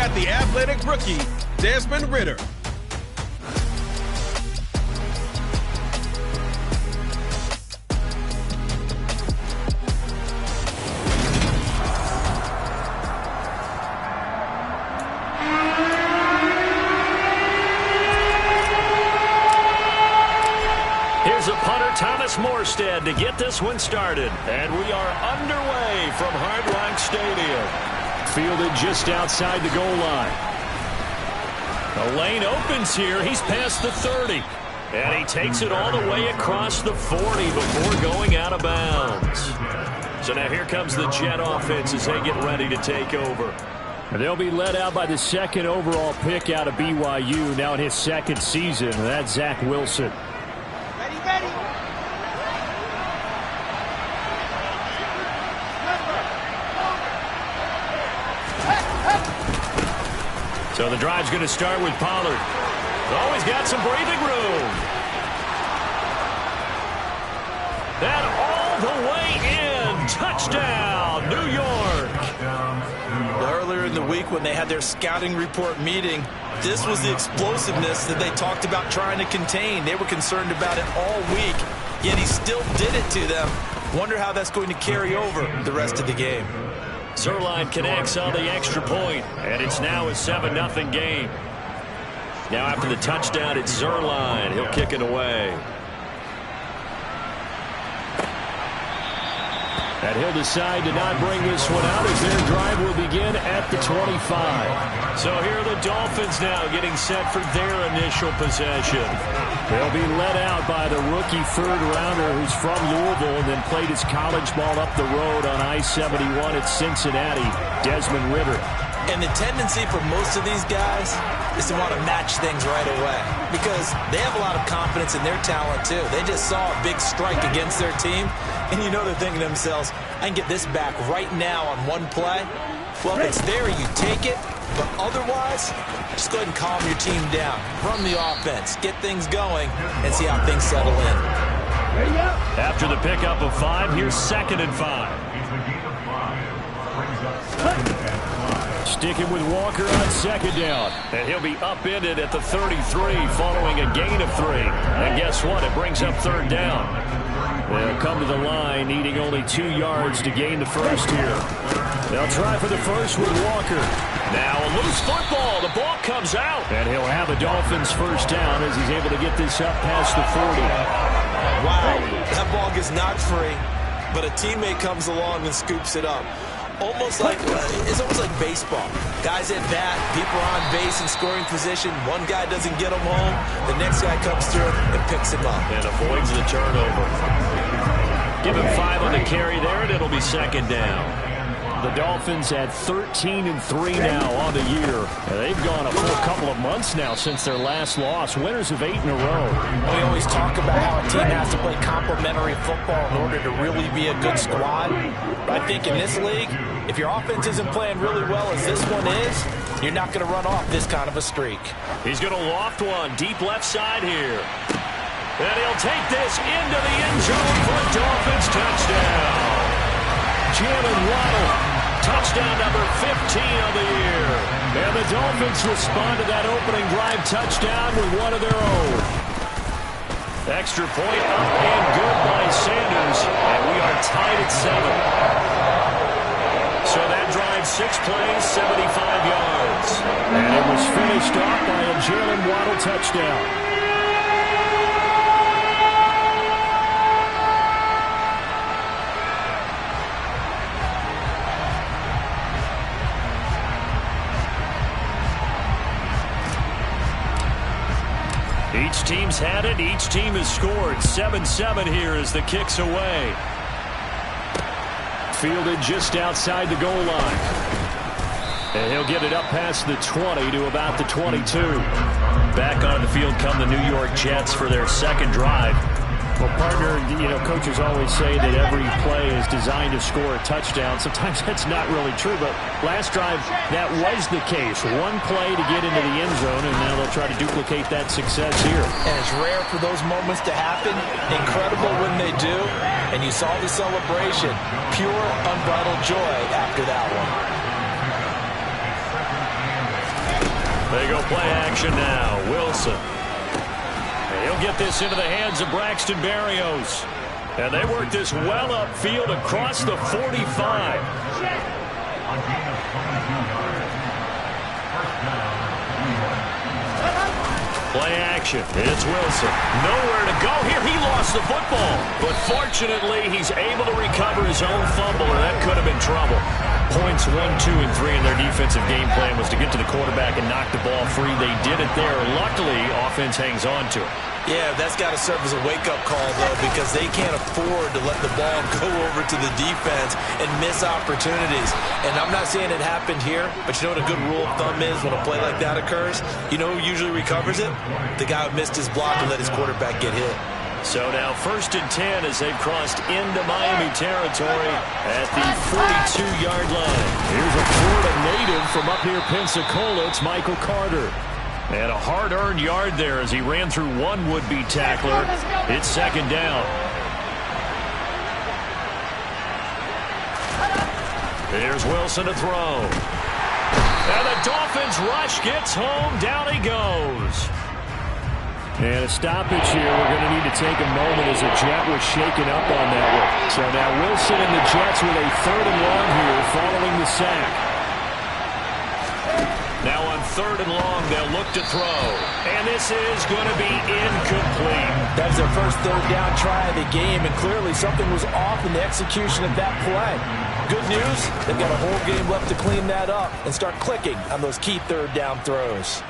got the athletic rookie, Desmond Ridder. Here's a punter, Thomas Morstead, to get this one started. And we are underway from Hard Rock Stadium. Fielded just outside the goal line. The lane opens here. He's past the 30. And he takes it all the way across the 40 before going out of bounds. So now here comes the Jet offense as they get ready to take over. They'll be led out by the second overall pick out of BYU, now in his second season. That's Zach Wilson. So the drive's going to start with Pollard. Always got some breathing room. And all the way in. Touchdown, New York. Earlier in the week when they had their scouting report meeting, this was the explosiveness that they talked about trying to contain. They were concerned about it all week, yet he still did it to them. Wonder how that's going to carry over the rest of the game. Zerline connects on the extra point, and it's now a 7-0 game. Now after the touchdown, it's Zerline. He'll kick it away. And he'll decide to not bring this one out as their drive will begin at the 25. So here are the Dolphins now getting set for their initial possession. They'll be led out by the rookie third-rounder who's from Louisville and then played his college ball up the road on I-71 at Cincinnati, Desmond Ridder. And the tendency for most of these guys is to want to match things right away because they have a lot of confidence in their talent too. They just saw a big strike against their team, and you know they're thinking to themselves, I can get this back right now on one play. Well, if it's there, you take it, but otherwise, just go ahead and calm your team down. Run the offense, get things going, and see how things settle in. After the pickup of 5, here's 2nd and 5. Sticking with Walker on 2nd down. And he'll be upended at the 33 following a gain of 3. And guess what? It brings up 3rd down. They'll come to the line needing only 2 yards to gain the first here. They'll try for the first with Walker. Now a loose football. The ball comes out. And he'll have a Dolphins first down as he's able to get this up past the 40. Wow, that ball gets knocked free, but a teammate comes along and scoops it up. It's almost like baseball. Guys at bat, people are on base in scoring position. One guy doesn't get him home. The next guy comes through and picks him up. And avoids the turnover. Give him 5 on the carry there, and it'll be 2nd down. The Dolphins at 13-3 now on the year. And they've gone a full couple of months now since their last loss. Winners of 8 in a row. We always talk about how a team has to play complementary football in order to really be a good squad. But I think in this league, if your offense isn't playing really well as this one is, you're not going to run off this kind of a streak. He's going to loft one deep left side here. And he'll take this into the end zone for a Dolphins touchdown. Jalen Waddle, touchdown number 15 of the year. And the Dolphins respond to that opening drive touchdown with one of their own. Extra point up and good by Sanders. And we are tied at 7. So that drive, 6 plays, 75 yards. And it was finished off by a Jalen Waddle touchdown. Each team's had it. Each team has scored. 7-7 here as the kick's away. Fielded just outside the goal line. And he'll get it up past the 20 to about the 22. Back on the field come the New York Jets for their second drive. Well, partner, coaches always say that every play is designed to score a touchdown. Sometimes that's not really true, but last drive, that was the case. One play to get into the end zone, and now they'll try to duplicate that success here. And it's rare for those moments to happen. Incredible when they do. And you saw the celebration. Pure, unbridled joy after that one. They go play action now. Wilson. And he'll get this into the hands of Braxton Berrios. And they work this well upfield across the 45. Play action. It's Wilson. Nowhere to go here. He lost the football. But fortunately, he's able to recover his own fumble, or that could have been trouble. Points 1, 2, and 3 in their defensive game plan was to get to the quarterback and knock the ball free. They did it there. Luckily, offense hangs on to it. Yeah, that's got to serve as a wake-up call, though, because they can't afford to let the ball go over to the defense and miss opportunities. And I'm not saying it happened here, but you know what a good rule of thumb is when a play like that occurs? You know who usually recovers it? The guy who missed his block and let his quarterback get hit. So now 1st and 10 as they've crossed into Miami territory at the 42-yard line. Here's a Florida native from up near Pensacola. It's Michael Carter. And a hard-earned yard there as he ran through one would-be tackler. It's 2nd down. Here's Wilson to throw. And the Dolphins rush gets home. Down he goes. And a stoppage here. We're going to need to take a moment as the Jet was shaken up on that one. So now Wilson and the Jets with a 3rd and long here following the sack. Now on 3rd and long, they'll look to throw. And this is going to be incomplete. That's their first 3rd down try of the game, and clearly something was off in the execution of that play. Good news, they've got a whole game left to clean that up and start clicking on those key 3rd down throws.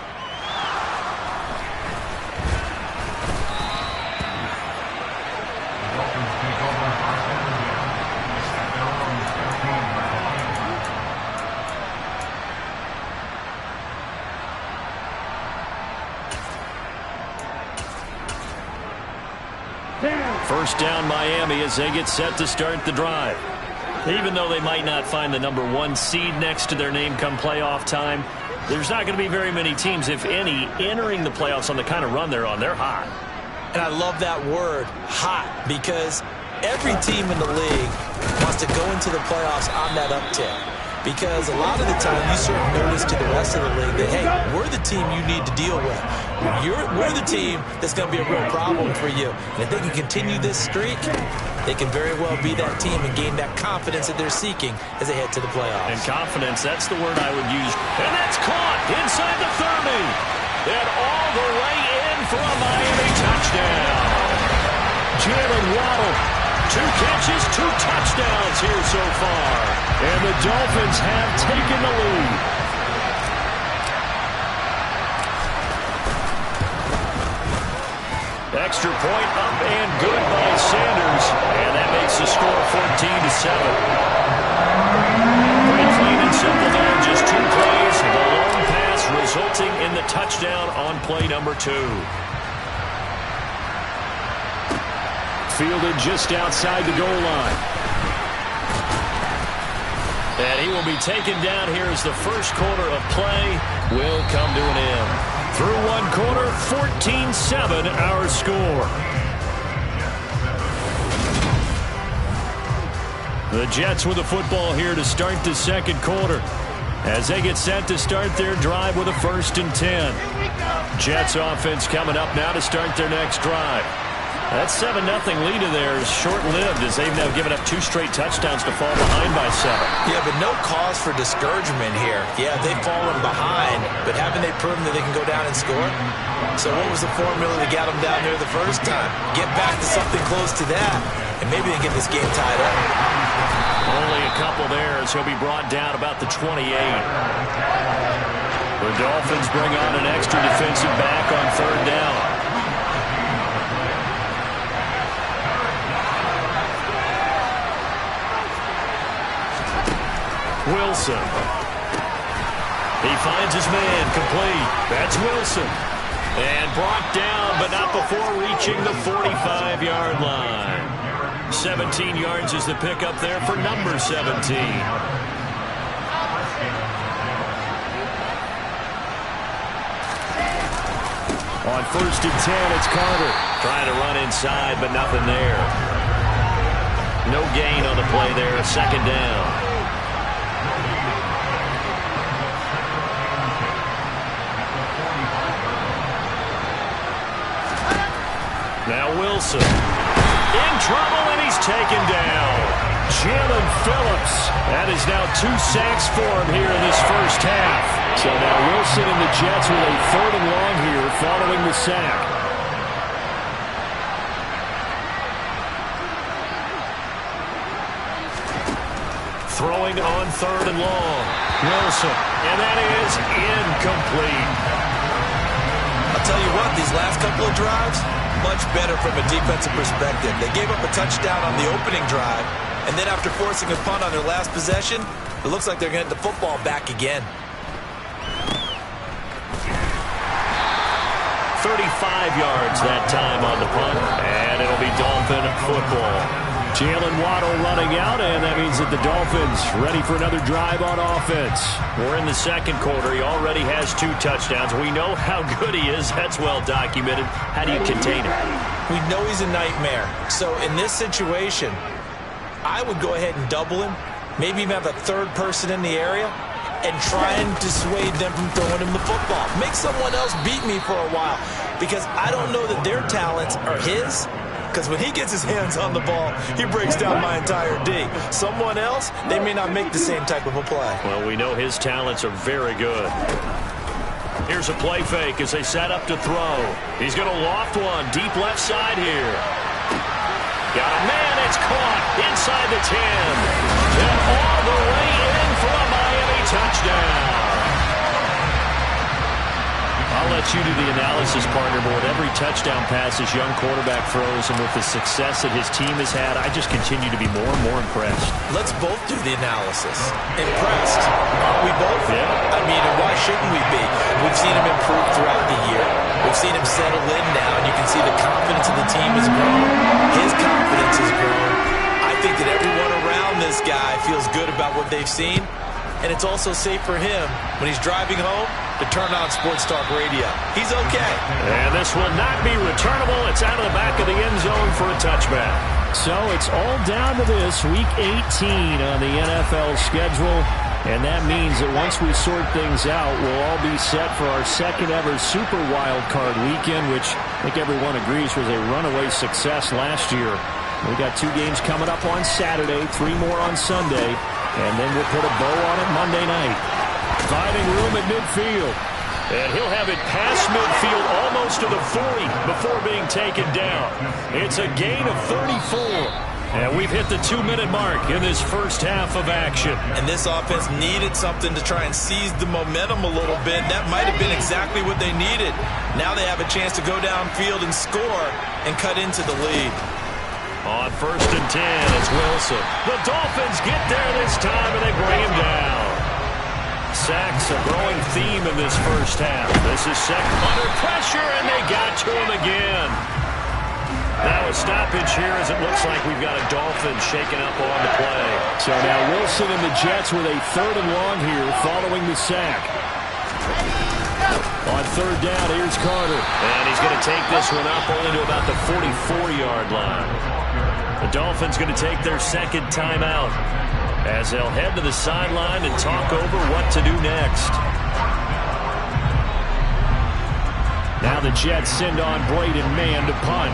First down Miami as they get set to start the drive. Even though they might not find the number 1 seed next to their name come playoff time, there's not going to be very many teams, if any, entering the playoffs on the kind of run they're on. They're hot. And I love that word, hot, because every team in the league wants to go into the playoffs on that uptick. Because a lot of the time you serve notice to the rest of the league that, hey, we're the team you need to deal with. We're the team that's going to be a real problem for you. And if they can continue this streak, they can very well be that team and gain that confidence that they're seeking as they head to the playoffs. And confidence, that's the word I would use. And that's caught inside the 30. And all the way in for a Miami touchdown. Jalen Waddle, 2 catches, 2 touchdowns here so far. And the Dolphins have taken the lead. Extra point up and good by Sanders. And that makes the score 14-7. Pretty plain and simple there. Just 2 plays. The long pass resulting in the touchdown on play number 2. Fielded just outside the goal line. And he will be taken down here as the first quarter of play will come to an end. Through 1 quarter, 14-7 our score. The Jets with the football here to start the 2nd quarter as they get set to start their drive with a 1st and 10. Jets offense coming up now to start their next drive. That 7-0 lead of theirs is short-lived as they've now given up 2 straight touchdowns to fall behind by 7. Yeah, but no cause for discouragement here. Yeah, they've fallen behind, but haven't they proven that they can go down and score? So what was the formula that got them down there the first time? Get back to something close to that, and maybe they can get this game tied up. Only a couple there as he'll be brought down about the 28. The Dolphins bring on an extra defensive back on 3rd down. Wilson. He finds his man complete. That's Wilson. And brought down, but not before reaching the 45-yard line. 17 yards is the pickup there for number 17. On 1st and 10, it's Carter. Trying to run inside, but nothing there. No gain on the play there. 2nd down. Now Wilson. In trouble, and he's taken down. Jalen Phillips. That is now 2 sacks for him here in this first half. So now Wilson and the Jets with a 3rd and long here following the sack. Throwing on 3rd and long. Wilson. And that is incomplete. I'll tell you what, these last couple of drives, much better from a defensive perspective. They gave up a touchdown on the opening drive, and then after forcing a punt on their last possession, it looks like they're getting the football back again. 35 yards that time on the punt, and it'll be Dolphin football. Jalen Waddle running out, and that means that the Dolphins ready for another drive on offense. We're in the second quarter. He already has 2 touchdowns. We know how good he is. That's well documented. How do you contain him? We know he's a nightmare. So in this situation, I would go ahead and double him, maybe even have a 3rd person in the area, and try and dissuade them from throwing him the football. Make someone else beat me for a while, because I don't know that their talents are his. Because when he gets his hands on the ball, he breaks down my entire D. Someone else, they may not make the same type of a play. Well, we know his talents are very good. Here's a play fake as they set up to throw. He's going to loft one deep left side here. Got a man, it's caught inside the 10. And all the way in for a Miami touchdown. I'll let you do the analysis, partner, but with every touchdown pass this young quarterback throws and with the success that his team has had, I just continue to be more and more impressed. Let's both do the analysis. Impressed. Aren't we both? Yeah. I mean, and why shouldn't we be? We've seen him improve throughout the year. We've seen him settle in now, and you can see the confidence of the team has grown. His confidence has grown. I think that everyone around this guy feels good about what they've seen, and it's also safe for him when he's driving home to turn on Sports Talk Radio. He's okay. And this will not be returnable. It's out of the back of the end zone for a touchback. So it's all down to this, Week 18 on the NFL schedule. And that means that once we sort things out, we'll all be set for our second ever Super Wild Card weekend, which I think everyone agrees was a runaway success last year. We got 2 games coming up on Saturday, 3 more on Sunday, and then we'll put a bow on it Monday night. Finding room at midfield. And he'll have it past midfield almost to the 40 before being taken down. It's a gain of 34. And we've hit the 2-minute mark in this first half of action. And this offense needed something to try and seize the momentum a little bit. That might have been exactly what they needed. Now they have a chance to go downfield and score and cut into the lead. On 1st and 10, it's Wilson. The Dolphins get there this time, and they bring him down. Sacks a growing theme in this first half. This is second under pressure, and they got to him again. Now a stoppage here as it looks like we've got a Dolphin shaken up on the play. So now Wilson and the Jets with a 3rd and long here following the sack. On 3rd down, here's Carter. And he's going to take this one up only to about the 44-yard line. The Dolphins going to take their second timeout as they'll head to the sideline and talk over what to do next. Now the Jets send on Braden Mann to punt.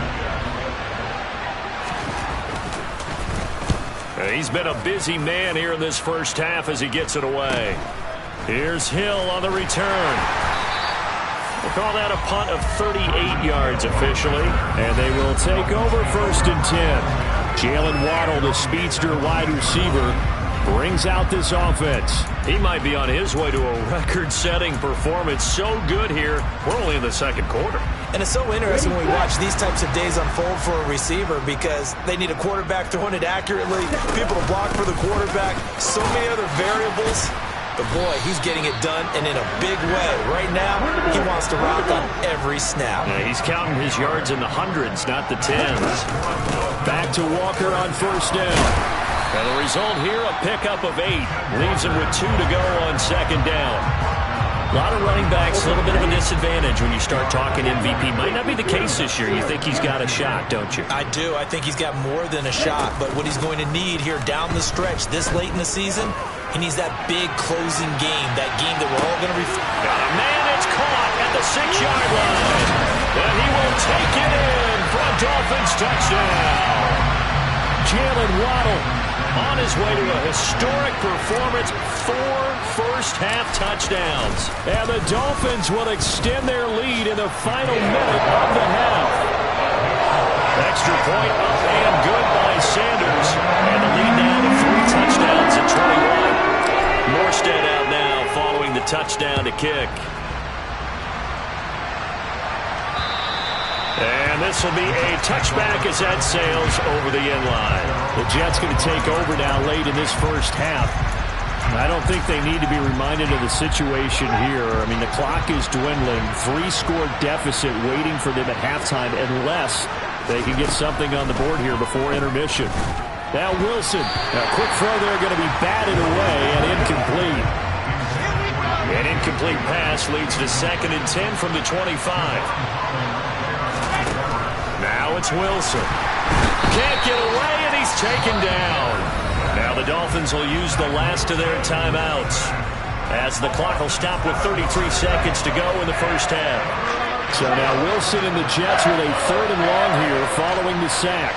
He's been a busy man here in this first half as he gets it away. Here's Hill on the return. We'll call that a punt of 38 yards officially. And they will take over 1st and 10. Jalen Waddle, the speedster wide receiver, brings out this offense. He might be on his way to a record-setting performance. So good here. We're only in the second quarter. And it's so interesting when we watch these types of days unfold for a receiver because they need a quarterback throwing it accurately, people to block for the quarterback, so many other variables. But, boy, he's getting it done, and in a big way. Right now, he wants to rock on every snap. Yeah, he's counting his yards in the hundreds, not the tens. Back to Walker on 1st down. And the result here, a pickup of 8. Leaves him with 2 to go on 2nd down. A lot of running backs, a little bit of a disadvantage when you start talking MVP. Might not be the case this year. You think he's got a shot, don't you? I do. I think he's got more than a shot. But what he's going to need here down the stretch this late in the season, he needs that big closing game, that game that we're all going to be... Got a man, it's caught at the 6-yard line. And he will take it in from Dolphins touchdown. Jalen Waddle on his way to a historic performance, 4 first-half touchdowns. And the Dolphins will extend their lead in the final minute of the half. Extra point up and good by Sanders. And the lead now to 3 touchdowns at 21. Morstead out now following the touchdown to kick. And this will be a touchback as that sails over the end line. The Jets going to take over now late in this first half. I don't think they need to be reminded of the situation here. I mean, the clock is dwindling. 3-score deficit waiting for them at halftime unless they can get something on the board here before intermission. Now Wilson. A quick throw there going to be batted away and incomplete. An incomplete pass leads to 2nd and 10 from the 25. Now it's Wilson. Can't get away, and he's taken down. Now the Dolphins will use the last of their timeouts as the clock will stop with 33 seconds to go in the first half. So now Wilson and the Jets with a 3rd and long here following the sack.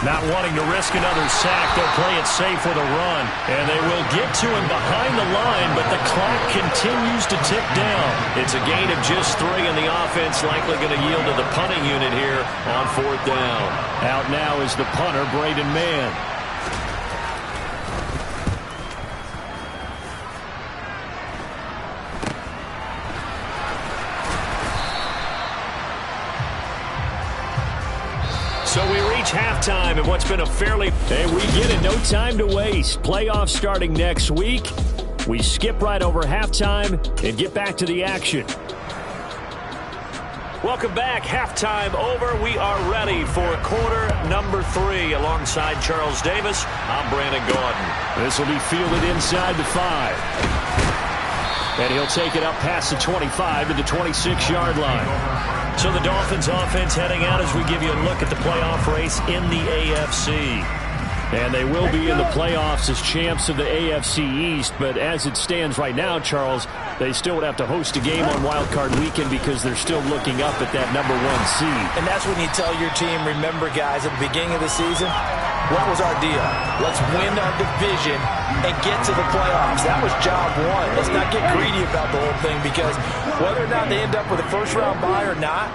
Not wanting to risk another sack, they'll play it safe with a run. And they will get to him behind the line, but the clock continues to tick down. It's a gain of just 3, and the offense likely going to yield to the punting unit here on 4th down. Out now is the punter, Braden Mann. So we reach halftime in what's been a fairly... Hey, we get it. No time to waste. Playoffs starting next week. We skip right over halftime and get back to the action. Welcome back. Halftime over. We are ready for quarter number 3. Alongside Charles Davis, I'm Brandon Gaudin. This will be fielded inside the 5. And he'll take it up past the 25 to the 26-yard line. So the Dolphins offense heading out as we give you a look at the playoff race in the AFC. And they will be in the playoffs as champs of the AFC East. But as it stands right now, Charles, they still would have to host a game on Wild Card Weekend because they're still looking up at that number 1 seed. And that's when you tell your team, remember, guys, at the beginning of the season, what was our deal? Let's win our division and get to the playoffs. That was job 1. Let's not get greedy about the whole thing because whether or not they end up with a first-round bye or not,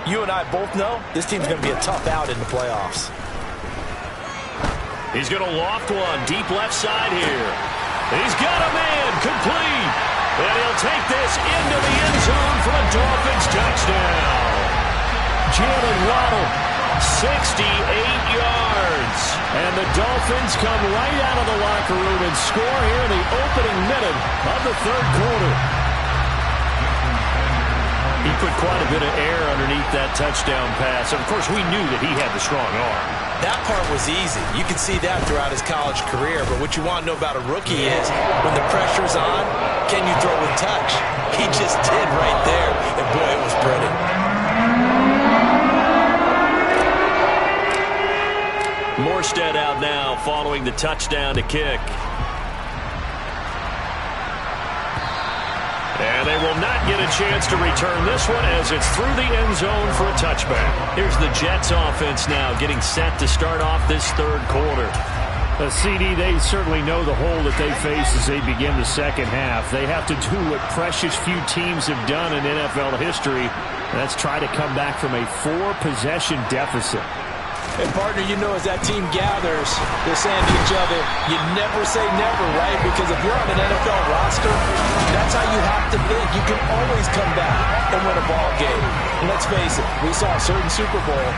you and I both know this team's going to be a tough out in the playoffs. He's going to loft one deep left side here. He's got a man complete. And he'll take this into the end zone for a Dolphins touchdown. Jalen Waddle, 68 yards. And the Dolphins come right out of the locker room and score here in the opening minute of the 3rd quarter. He put quite a bit of air underneath that touchdown pass. Of course, we knew that he had the strong arm. That part was easy. You can see that throughout his college career. But what you want to know about a rookie is when the pressure's on, can you throw with touch? He just did right there. And boy, it was pretty. Morstead out now following the touchdown to kick. And they will not get a chance to return this one as it's through the end zone for a touchback. Here's the Jets offense now getting set to start off this 3rd quarter. CD, they certainly know the hole that they face as they begin the second half. They have to do what precious few teams have done in NFL history. That's try to come back from a 4-possession deficit. And, partner, you know, as that team gathers, they're saying to each other, you never say never, right? Because if you're on an NFL roster, that's how you have to think. You can always come back and win a ball game. And let's face it, we saw a certain Super Bowl,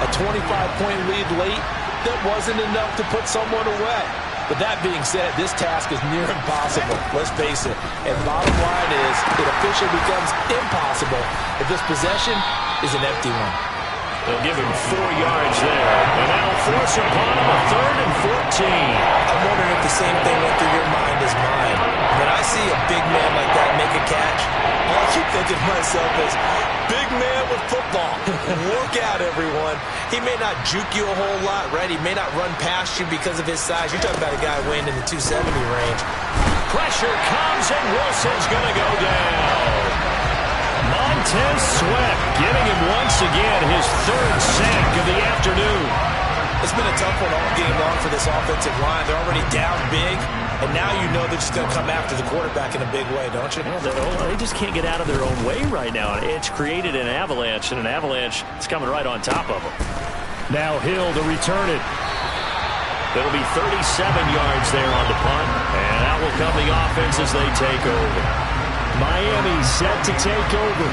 a 25-point lead late that wasn't enough to put someone away. But that being said, this task is near impossible. Let's face it. And bottom line is, it officially becomes impossible if this possession is an empty one. They'll give him 4 yards there. And that'll force upon him a 3rd and 14. I'm wondering if the same thing went through your mind as mine. When I see a big man like that make a catch, all I keep thinking to myself is, big man with football. Look out, everyone. He may not juke you a whole lot, right? He may not run past you because of his size. You're talking about a guy weighing in the 270 range. Pressure comes, and Wilson's going to go down. Montez Sweat getting him once again his third sack of the afternoon. It's been a tough one all game long for this offensive line. They're already down big, and now you know they're just going to come after the quarterback in a big way, don't you? Yeah, they just can't get out of their own way right now. It's created an avalanche, and an avalanche is coming right on top of them. Now Hill to return it. It'll be 37 yards there on the punt, and out will come the offense as they take over. Miami set to take over.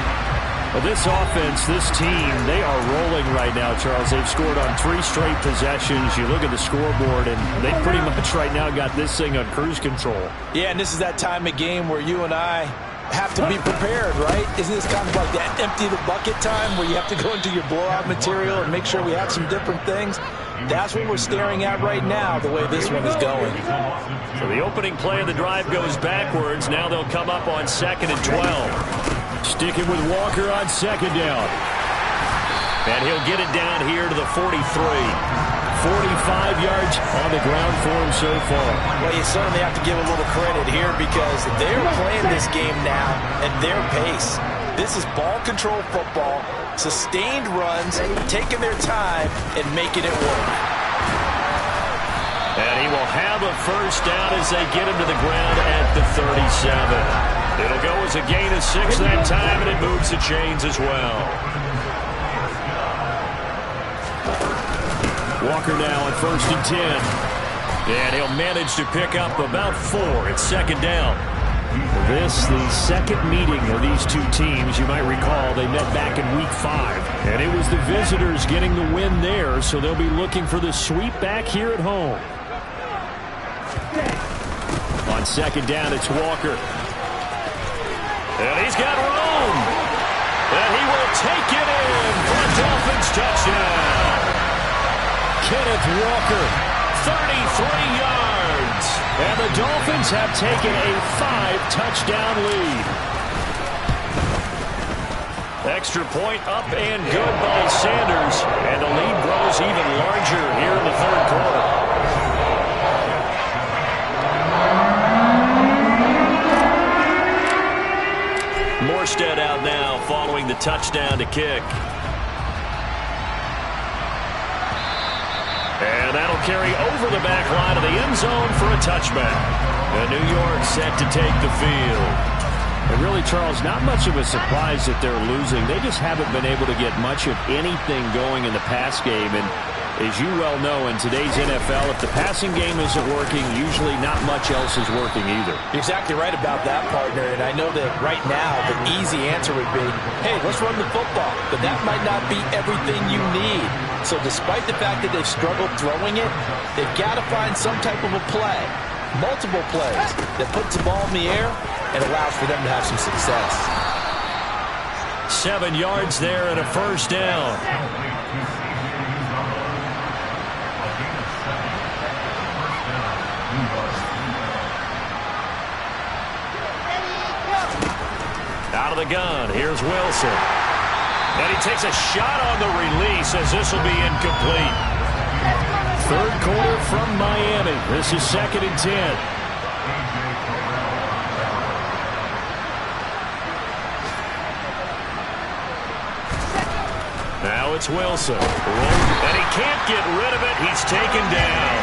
Well, this offense, this team, they are rolling right now, Charles. They've scored on 3 straight possessions. You look at the scoreboard, and they pretty much right now got this thing on cruise control. Yeah, and this is that time of game where you and I have to be prepared, right? Isn't this kind of like that empty the bucket time where you have to go into your blowout material and make sure we have some different things? That's what we're staring at right now, the way this one is going. So the opening play of the drive goes backwards. Now they'll come up on 2nd and 12. Sticking with Walker on 2nd down. And he'll get it down here to the 43. 45 yards on the ground for him so far. Well, you certainly have to give a little credit here because they're playing this game now at their pace. This is ball control football, sustained runs, taking their time and making it work. And he will have a first down as they get him to the ground at the 37. It'll go as a gain of 6 that time, and it moves the chains as well. Walker now on 1st and 10. And he'll manage to pick up about 4 at 2nd down. This, the second meeting of these two teams. You might recall they met back in Week 5. And it was the visitors getting the win there, so they'll be looking for the sweep back here at home. On 2nd down, it's Walker. And he's got room. And he will take it in for a Dolphins touchdown. Kenneth Walker, 33 yards. And the Dolphins have taken a 5-touchdown lead. Extra point up and good by Sanders. And the lead grows even larger here in the 3rd quarter. Morstead out now following the touchdown to kick. And that'll carry over the back line of the end zone for a touchback. And New York set to take the field. And really, Charles, not much of a surprise that they're losing. They just haven't been able to get much of anything going in the pass game. And as you well know, in today's NFL, if the passing game isn't working, usually not much else is working either. You're exactly right about that, partner. And I know that right now the easy answer would be, hey, let's run the football. But that might not be everything you need. So despite the fact that they've struggled throwing it, they've got to find some type of a play, multiple plays, that puts the ball in the air and allows for them to have some success. 7 yards there and a first down. Out of the gun, here's Wilson. And he takes a shot on the release as this will be incomplete. 3rd quarter from Miami. This is 2nd and 10. Now it's Wilson. And he can't get rid of it. He's taken down.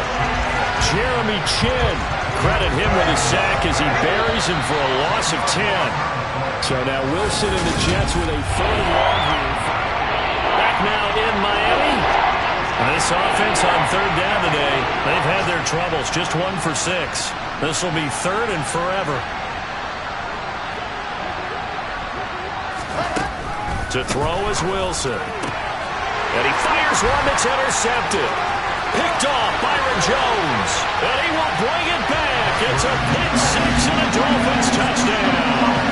Jeremy Chin. Credit him with a sack as he buries him for a loss of 10. So now Wilson and the Jets with a 3rd and long here. Back now in Miami. This offense on 3rd down today, they've had their troubles. Just 1 for 6. This will be 3rd and forever. To throw is Wilson. And he fires one that's intercepted. Picked off Byron Jones. And he will bring it back. It's a pick 6 and a Dolphins touchdown.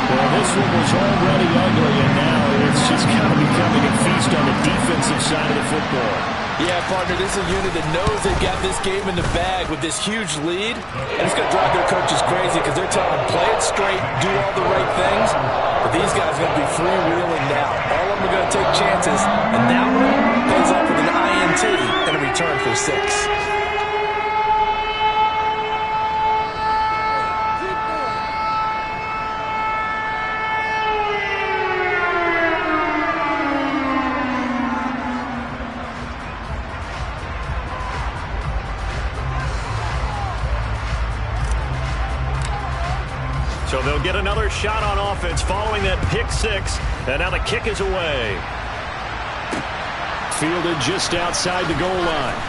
Well, this one was already ugly, and now it's just kind of becoming a feast on the defensive side of the football. Yeah, partner, this is a unit that knows they've got this game in the bag with this huge lead. And it's going to drive their coaches crazy because they're telling them, play it straight, do all the right things. But these guys are going to be freewheeling now. All of them are going to take chances, and that one pays off with an INT and a return for 6. So they'll get another shot on offense following that pick six. And now the kick is away. Fielded just outside the goal line.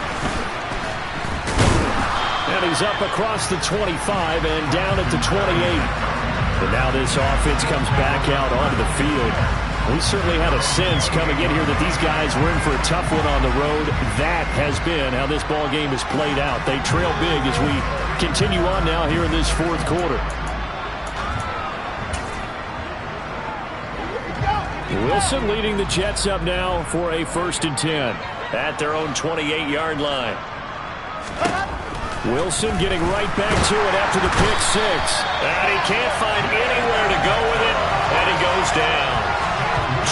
And he's up across the 25 and down at the 28. And now this offense comes back out onto the field. We certainly had a sense coming in here that these guys were in for a tough one on the road. That has been how this ball game is played out. They trail big as we continue on now here in this fourth quarter. Wilson leading the Jets up now for a 1st and 10 at their own 28-yard line. Wilson getting right back to it after the pick six. And he can't find anywhere to go with it, and he goes down.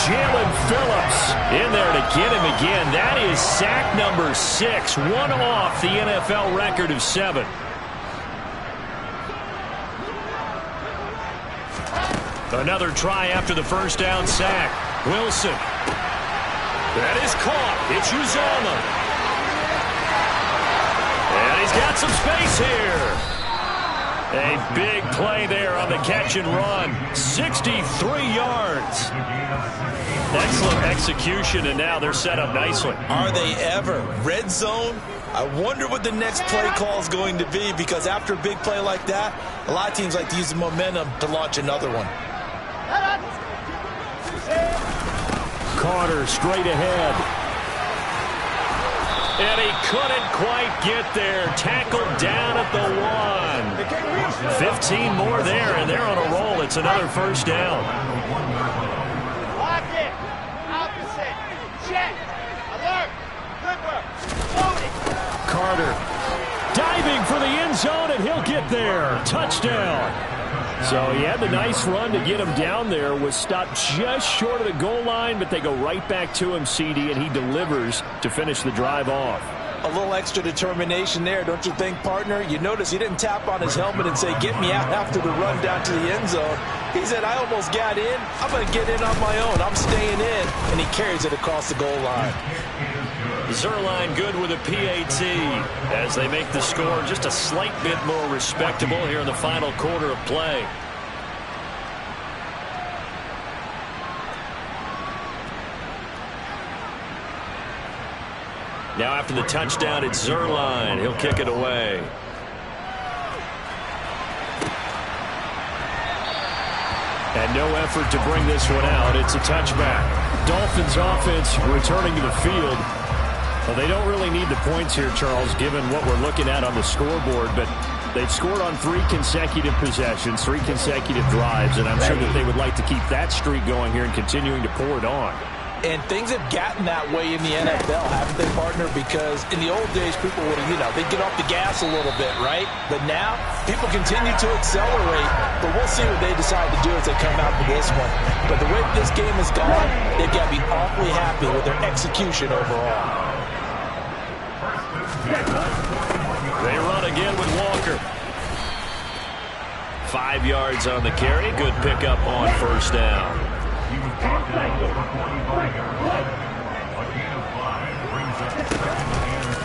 Jalen Phillips in there to get him again. That is sack number 6, one off the NFL record of 7. Another try after the first down sack. Wilson. That is caught. It's Uzomah. And he's got some space here. A big play there on the catch and run. 63 yards. Excellent execution, and now they're set up nicely. Are they ever? Red zone? I wonder what the next play call is going to be, because after a big play like that, a lot of teams like to use the momentum to launch another one. Carter straight ahead. And he couldn't quite get there. Tackled down at the 1. 15 more there, and they're on a roll. It's another first down. Lock it. Opposite. Check. Alert. Good work. Loading. Carter diving for the end zone, and he'll get there. Touchdown. So he had the nice run to get him down there. Was stopped just short of the goal line, but they go right back to him, CD, and he delivers to finish the drive off. A little extra determination there, don't you think, partner? You notice he didn't tap on his helmet and say, get me out after the run down to the end zone. He said, I almost got in. I'm going to get in on my own. I'm staying in. And he carries it across the goal line. Zerline good with a PAT as they make the score just a slight bit more respectable here in the final quarter of play. Now after the touchdown, it's Zerline. He'll kick it away. And no effort to bring this one out. It's a touchback. Dolphins offense returning to the field. Well, they don't really need the points here, Charles, given what we're looking at on the scoreboard, but they've scored on 3 consecutive possessions, 3 consecutive drives, and I'm sure that they would like to keep that streak going here and continuing to pour it on. And things have gotten that way in the NFL, haven't they, partner? Because in the old days, people would, they'd get off the gas a little bit, right? But now, people continue to accelerate, but we'll see what they decide to do as they come out for this one. But the way this game has gone, they've got to be awfully happy with their execution overall. They run again with Walker. 5 yards on the carry. Good pickup on first down.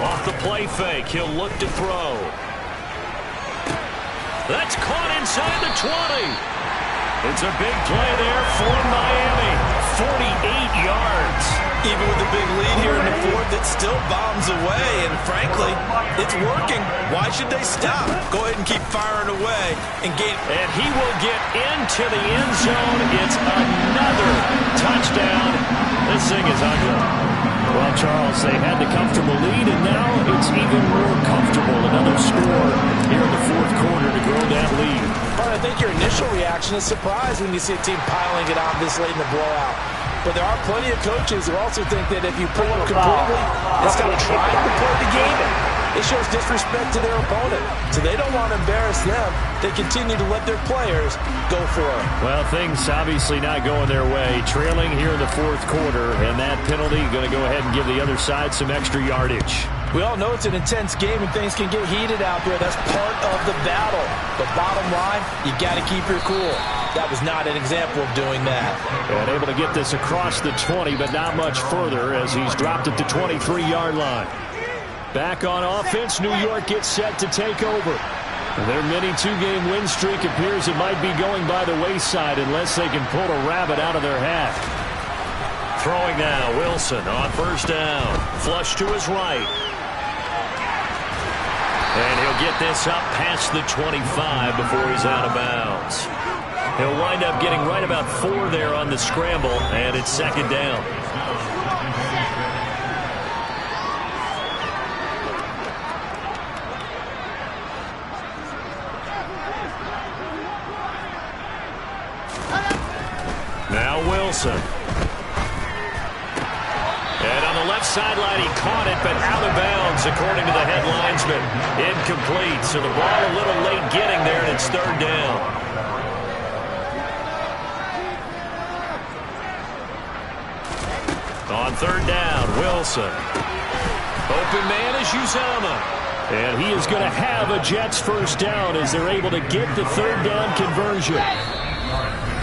Off the play fake. He'll look to throw. That's caught inside the 20. It's a big play there for Miami. 48 yards. Even with the big lead here in the fourth, it still bombs away, and frankly, it's working. Why should they stop? Go ahead and keep firing away. And he will get into the end zone. It's another touchdown. This thing is ugly. Well, Charles, they had the comfortable lead, and now it's even more comfortable. Another score here in the fourth quarter to grow that lead. But I think your initial reaction is surprise when you see a team piling it on this late in the blowout. But there are plenty of coaches who also think that if you pull up completely, instead of trying to play the game, it shows disrespect to their opponent. So they don't want to embarrass them. They continue to let their players go for it. Well, things obviously not going their way. Trailing here in the fourth quarter, and that penalty going to go ahead and give the other side some extra yardage. We all know it's an intense game and things can get heated out there. That's part of the battle. But bottom line, you got to keep your cool. That was not an example of doing that. And able to get this across the 20, but not much further as he's dropped at the 23-yard line. Back on offense, New York gets set to take over. Their mini two-game win streak appears it might be going by the wayside unless they can pull a rabbit out of their hat. Throwing now, Wilson on first down. Flush to his right. And he'll get this up past the 25 before he's out of bounds. He'll wind up getting right about 4 there on the scramble, and it's second down. Now Wilson. And on the left sideline, he caught it, but out of bounds, according to the head linesman. Incomplete, so the ball a little late getting there, and it's third down. On third down, Wilson. Open man is Uzama. And he is going to have a Jets first down as they're able to get the third down conversion.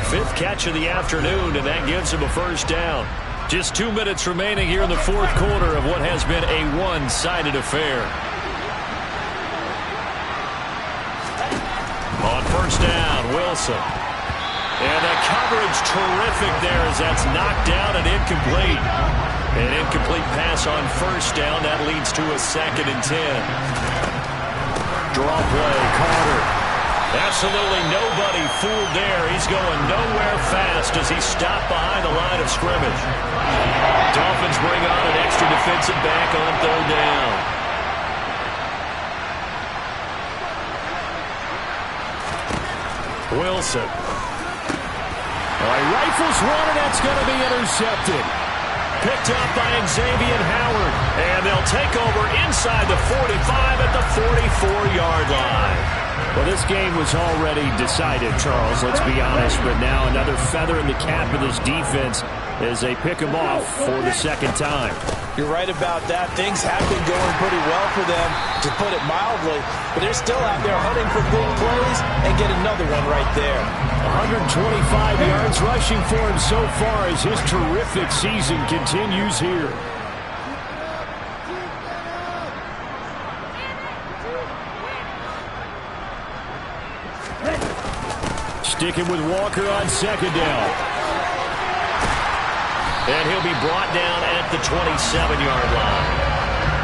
5th catch of the afternoon, and that gives him a first down. Just 2 minutes remaining here in the fourth quarter of what has been a one-sided affair. On first down, Wilson. And the coverage terrific there as that's knocked down and incomplete. An incomplete pass on first down. That leads to a 2nd and 10. Draw play, Carter. Absolutely nobody fooled there. He's going nowhere fast as he's stopped behind the line of scrimmage. Dolphins bring on an extra defensive back on third down. Wilson. All right, rifles one, and that's going to be intercepted. Picked up by Xavier Howard. And they'll take over inside the 45 at the 44-yard line. Well, this game was already decided, Charles, let's be honest. But now another feather in the cap of this defense as they pick him off for the second time. You're right about that. Things have been going pretty well for them, to put it mildly. But they're still out there hunting for big plays and get another one right there. 125 yards rushing for him so far as his terrific season continues here. Sticking with Walker on second down. And he'll be brought down at the 27-yard line.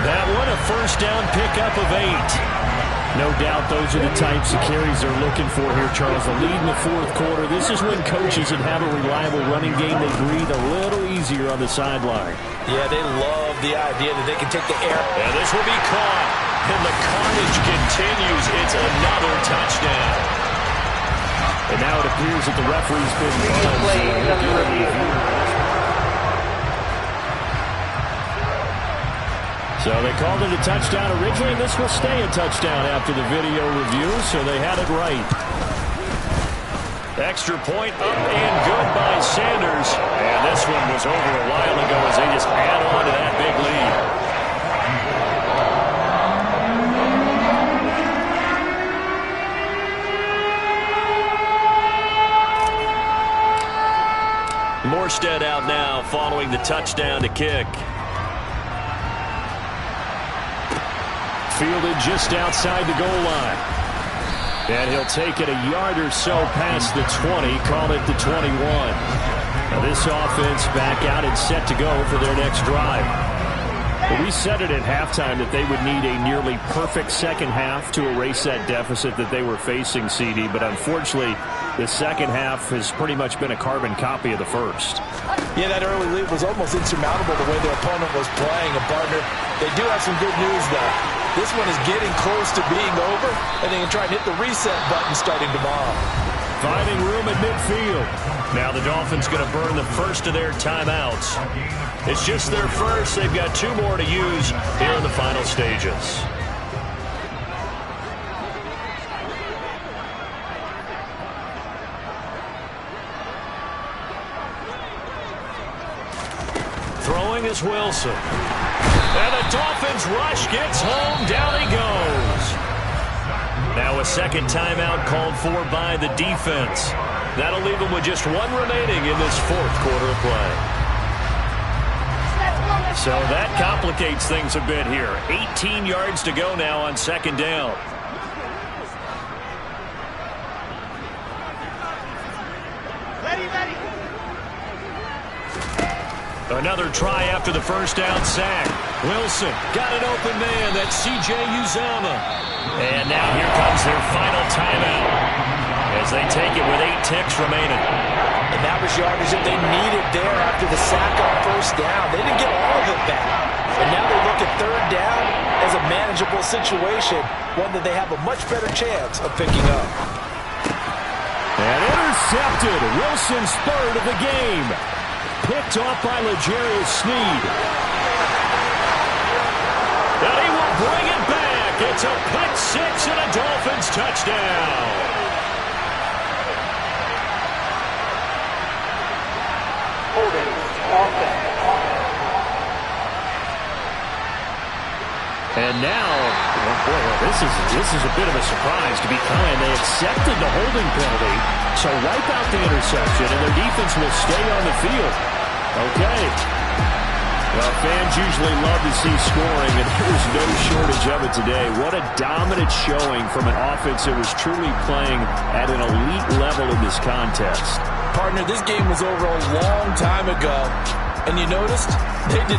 That one a first down pickup of 8. No doubt those are the types of carries they're looking for here, Charles. The lead in the fourth quarter. This is when coaches that have a reliable running game, they breathe a little easier on the sideline. Yeah, they love the idea that they can take the air. And this will be caught. And the carnage continues. It's another touchdown. And now it appears that the referee's been buzzed. So they called it a touchdown originally, and this will stay a touchdown after the video review, so they had it right. Extra point up and good by Sanders. And this one was over a while ago as they just add on to that big lead. Morstead out now following the touchdown to kick. Fielded just outside the goal line. And he'll take it a yard or so past the 20, call it the 21. Now this offense back out and set to go for their next drive. Well, we said it at halftime that they would need a nearly perfect second half to erase that deficit that they were facing, CD, but unfortunately the second half has pretty much been a carbon copy of the first. Yeah, that early lead was almost insurmountable the way their opponent was playing. And partner, they do have some good news though. This one is getting close to being over, and they can try and hit the reset button starting tomorrow. Finding room at midfield. Now the Dolphins going to burn the first of their timeouts. It's just their first. They've got 2 more to use here in the final stages. Throwing is Wilson. And the Dolphins rush gets home. Down he goes. Now a second timeout called for by the defense. That'll leave them with just 1 remaining in this fourth quarter of play. So that complicates things a bit here. 18 yards to go now on second down. Another try after the first down sack. Wilson got an open man. That's C.J. Uzomah. And now here comes their final timeout as they take it with 8 ticks remaining. And that was yardage that they needed there after the sack on first down. They didn't get all of it back. And now they look at third down as a manageable situation, one that they have a much better chance of picking up. And intercepted. Wilson's third of the game. Picked off by L'Jarius Sneed. And he will bring it back. It's a pick six and a Dolphins touchdown. Holding offense. And now, oh boy, this is a bit of a surprise to be kind. They accepted the holding penalty, so wipe out the interception, and their defense will stay on the field. Okay. Well, fans usually love to see scoring, and there's no shortage of it today. What a dominant showing from an offense that was truly playing at an elite level in this contest. Partner, this game was over a long time ago, and you noticed they did